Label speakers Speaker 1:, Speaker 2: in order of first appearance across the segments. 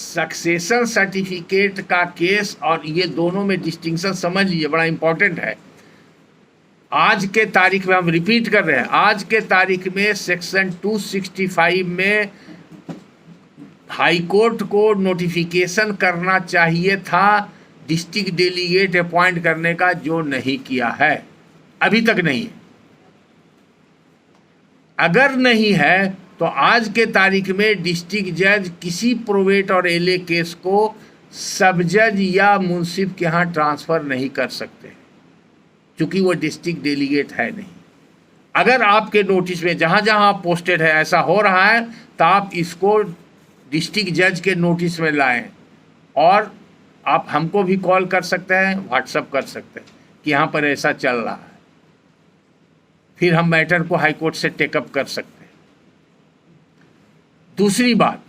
Speaker 1: Succession certificate का case और ये दोनों में डिस्टिंक्शन समझ लीजिए, बड़ा इंपॉर्टेंट है। आज के तारीख में हम रिपीट कर रहे हैं, आज के तारीख में सेक्शन 265 में हाई कोर्ट को नोटिफिकेशन करना चाहिए था डिस्ट्रिक्ट डेलीगेट अपॉइंट करने का, जो नहीं किया है, अभी तक नहीं है। अगर नहीं है तो आज के तारीख में डिस्ट्रिक्ट जज किसी प्रोवेट और एलए केस को सब जज या मुंसिफ के यहाँ ट्रांसफ़र नहीं कर सकते, क्योंकि वो डिस्ट्रिक्ट डेलीगेट है नहीं। अगर आपके नोटिस में जहाँ जहाँ आप पोस्टेड है ऐसा हो रहा है, तो आप इसको डिस्ट्रिक्ट जज के नोटिस में लाएं, और आप हमको भी कॉल कर सकते हैं, व्हाट्सअप कर सकते हैं कि यहाँ पर ऐसा चल रहा है, फिर हम मैटर को हाई कोर्ट से टेकअप कर सकते हैं। दूसरी बात,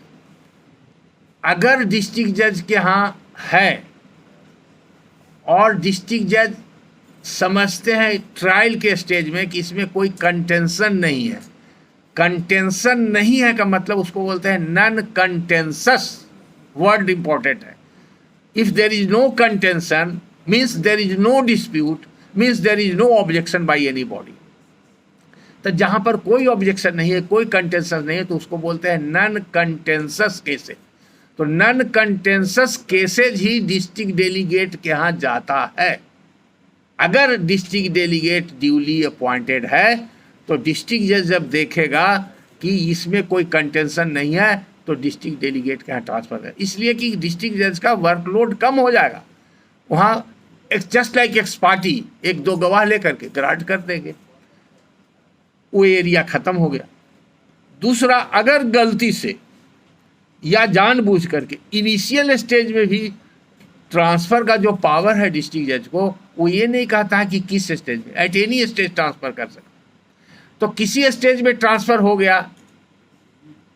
Speaker 1: अगर डिस्ट्रिक्ट जज के यहाँ है और डिस्ट्रिक्ट जज समझते हैं ट्रायल के स्टेज में कि इसमें कोई कंटेंशन नहीं है, कंटेंशन नहीं है का मतलब उसको बोलते हैं नॉन कंटेंसस, वर्ड इंपॉर्टेंट है। If there is no contention means there is no dispute, means there is no objection by any body. तो जहाँ पर कोई ऑब्जेक्शन नहीं है, कोई कंटेंशन नहीं है, तो उसको बोलते हैं नॉन कंटेंसस केसेज। तो नॉन कंटेंसस केसेज ही डिस्ट्रिक्ट डेलीगेट के यहाँ जाता है। अगर डिस्ट्रिक्ट डेलीगेट ड्यूली अपॉइंटेड है तो डिस्ट्रिक्ट जज जब देखेगा कि इसमें कोई कंटेंशन नहीं है तो डिस्ट्रिक्ट डेलीगेट के यहाँ ट्रांसफर है, इसलिए कि डिस्ट्रिक्ट जज का वर्कलोड कम हो जाएगा। वहाँ जस्ट लाइक एक्स पार्टी एक दो गवाह लेकर के ग्रांट कर देंगे, वो एरिया ख़त्म हो गया। दूसरा, अगर गलती से या जानबूझ करके इनिशियल स्टेज में भी ट्रांसफ़र का जो पावर है डिस्ट्रिक्ट जज को, वो ये नहीं कहता है कि किस स्टेज में, एट एनी स्टेज ट्रांसफ़र कर सकते। तो किसी स्टेज में ट्रांसफ़र हो गया,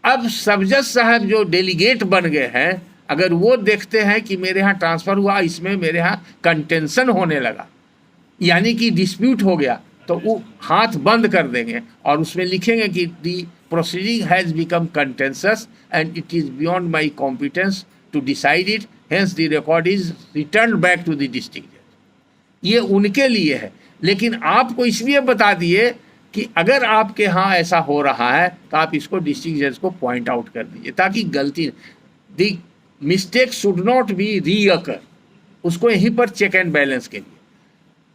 Speaker 1: अब सब जज साहब जो डेलीगेट बन गए हैं, अगर वो देखते हैं कि मेरे यहाँ ट्रांसफ़र हुआ, इसमें मेरे यहाँ कंटेंशन होने लगा, यानी कि डिस्प्यूट हो गया, तो वो हाथ बंद कर देंगे और उसमें लिखेंगे कि the proceeding has become contentious and it is beyond my competence to decide it, hence the record is return back to the district जज। ये उनके लिए है, लेकिन आपको इसलिए बता दिए कि अगर आपके यहाँ ऐसा हो रहा है तो आप इसको डिस्ट्रिक्ट जज को पॉइंट आउट कर दीजिए, ताकि गलती, the mistake should not be reoccur, उसको यहीं पर चेक एंड बैलेंस के लिए।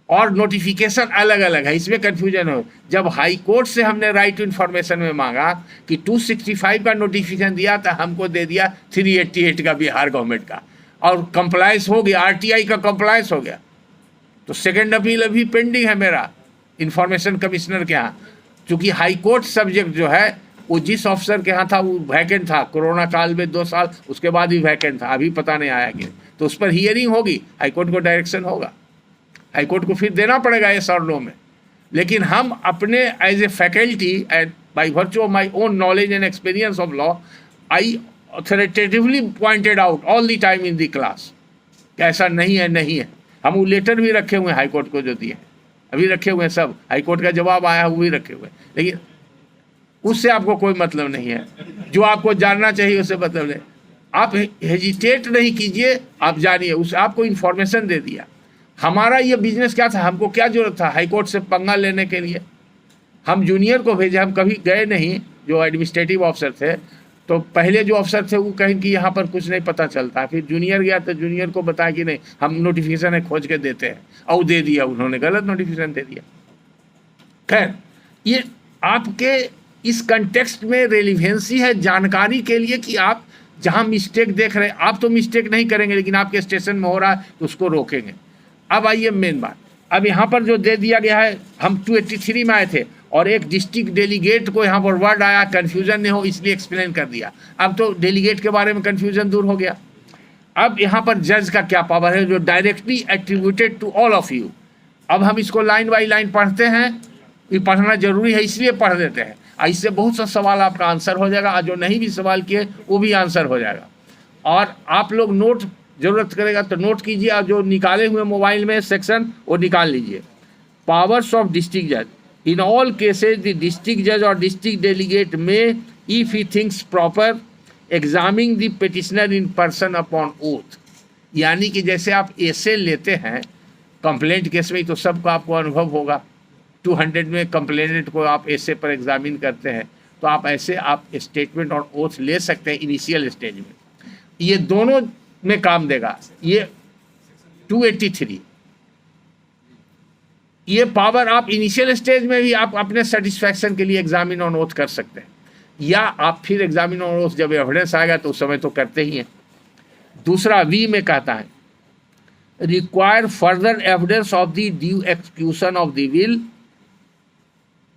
Speaker 1: और नोटिफिकेशन अलग अलग है, इसमें कन्फ्यूजन हो। जब हाई कोर्ट से हमने राइट टू इन्फॉर्मेशन में मांगा कि 265 का नोटिफिकेशन दिया था, हमको दे दिया 388 का बिहार गवर्नमेंट का, और कंप्लायंस हो गया, आरटीआई का कंप्लायंस हो गया। तो सेकेंड अपील अभी पेंडिंग है मेरा इंफॉर्मेशन कमिश्नर के यहाँ, क्योंकि हाई कोर्ट सब्जेक्ट जो है वो जिस ऑफिसर के यहाँ था वो वैकेंट था, कोरोना काल में 2 साल उसके बाद भी वैकेंट था, अभी पता नहीं आया कि, तो उस पर हियरिंग होगी, हाई कोर्ट को डायरेक्शन होगा, हाई कोर्ट को फिर देना पड़ेगा ये और नो में। लेकिन हम अपने as a faculty and by virtue of my own knowledge and experience of law, I authoritatively pointed out all the time in the class ऐसा नहीं है, नहीं है। हम वो लेटर भी रखे हुए हैं हाई कोर्ट को जो दिए, अभी रखे हुए हैं सब, हाई कोर्ट का जवाब आया वो भी रखे हुए हैं, लेकिन उससे आपको कोई मतलब नहीं है। जो आपको जानना चाहिए उससे मतलब नहीं। आप हेजिटेट नहीं कीजिए, आप जानिए, उस आपको इन्फॉर्मेशन दे दिया। हमारा ये बिजनेस क्या था, हमको क्या जरूरत था हाई कोर्ट से पंगा लेने के लिए? हम जूनियर को भेजे, हम कभी गए नहीं। जो एडमिनिस्ट्रेटिव ऑफिसर थे, तो पहले जो अफसर थे वो कहें कि यहाँ पर कुछ नहीं पता चलता, फिर जूनियर गया तो जूनियर को बताया कि नहीं हम नोटिफिकेशन है खोज के देते हैं, और दे दिया, उन्होंने गलत नोटिफिकेशन दे दिया। खैर, ये आपके इस कंटेक्स्ट में रेलिवेंसी है जानकारी के लिए कि आप जहाँ मिस्टेक देख रहे हैं, आप तो मिस्टेक नहीं करेंगे, लेकिन आपके स्टेशन में हो रहा है तो उसको रोकेंगे। अब आइए मेन बात, अब यहाँ पर जो दे दिया गया है, हम 283 में आए थे और एक डिस्ट्रिक्ट डेलीगेट को यहाँ पर वर्ड आया, कन्फ्यूजन नहीं हो इसलिए एक्सप्लेन कर दिया। अब तो डेलीगेट के बारे में कन्फ्यूजन दूर हो गया। अब यहाँ पर जज का क्या पावर है जो directly attributed to all of you. अब हम इसको लाइन बाई लाइन पढ़ते हैं, ये पढ़ना जरूरी है इसलिए पढ़ देते हैं, इससे बहुत सा सवाल आपका आंसर हो जाएगा, और जो नहीं भी सवाल किए वो भी आंसर हो जाएगा। और आप लोग नोट जरूरत करेगा तो नोट कीजिए, और जो निकाले हुए मोबाइल में सेक्शन वो निकाल लीजिए। पावर्स ऑफ डिस्ट्रिक्ट जज in all cases the district जज और डिस्ट्रिक्ट डेलीगेट में, if he thinks proper, examining the petitioner in person upon oath, यानी कि जैसे आप ऐसे लेते हैं कंप्लेंट केस में, तो सबका आपको अनुभव होगा, 200 में कंप्लेनेंट को आप ऐसे पर एग्जामिन करते हैं, तो आप ऐसे आप स्टेटमेंट और ओथ ले सकते हैं इनिशियल स्टेज में। ये दोनों में काम देगा। ये 283 ये पावर आप इनिशियल स्टेज में भी आप अपने सेटिस्फैक्शन के लिए एग्जामिन ऑन ओथ कर सकते हैं, या आप फिर एग्जामिन ऑन ओथ जब एविडेंस आएगा तो उस समय तो करते ही हैं। दूसरा वी में कहता है require further evidence of the due execution of the will.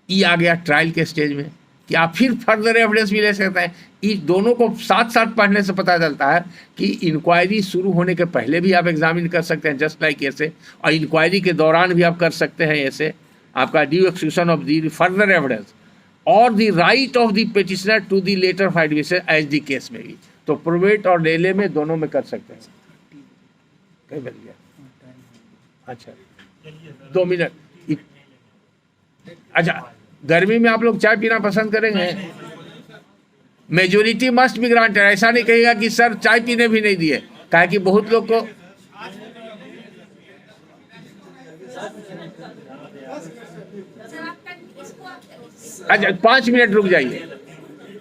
Speaker 1: ई आ गया ट्रायल के स्टेज में कि आप फिर फर्दर एविडेंस भी ले सकते हैं। इस दोनों को साथ साथ पढ़ने से पता चलता है कि इंक्वायरी शुरू होने के पहले भी आप एग्जामिन कर सकते हैं जस्ट लाइक ऐसे, और इंक्वायरी के दौरान भी आप कर सकते हैं ऐसे। आपका due execution of the further evidence और the right of the petitioner to the letter fide विशेष एज द केस में भी, तो प्रोबेट और डेले में दोनों में कर सकते हैं। कहीं बन गया? अच्छा 2 मिनट। अच्छा, गर्मी में आप लोग चाय पीना पसंद करेंगे? Majority must be granted. ऐसा नहीं कहेगा कि सर चाय पीने भी नहीं दिए, कहा कि बहुत लोग को अच्छा 5 मिनट रुक जाइए,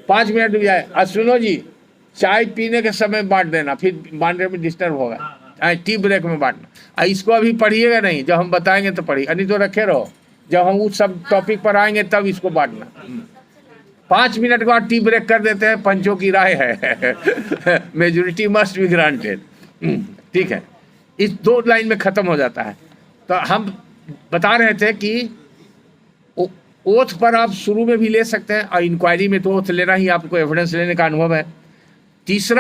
Speaker 1: 5 मिनट रुक जाए। और सुनो जी, चाय पीने के समय बांट देना, फिर बांटने में डिस्टर्ब होगा। टी ब्रेक में बांटना। इसको अभी पढ़िएगा नहीं, जब हम बताएंगे तो पढ़िए, नहीं तो रखे रहो, जब हम उस सब टॉपिक पर आएंगे तब इसको बांटना। 5 मिनट के बाद टी ब्रेक कर देते हैं, पंचों की राय है। Majority must be granted. ठीक है, इस 2 लाइन में खत्म हो जाता है। तो हम बता रहे थे कि ओथ पर आप शुरू में भी ले सकते हैं, और इंक्वायरी में तो ओथ लेना ही आपको एविडेंस लेने का अनुभव है। तीसरा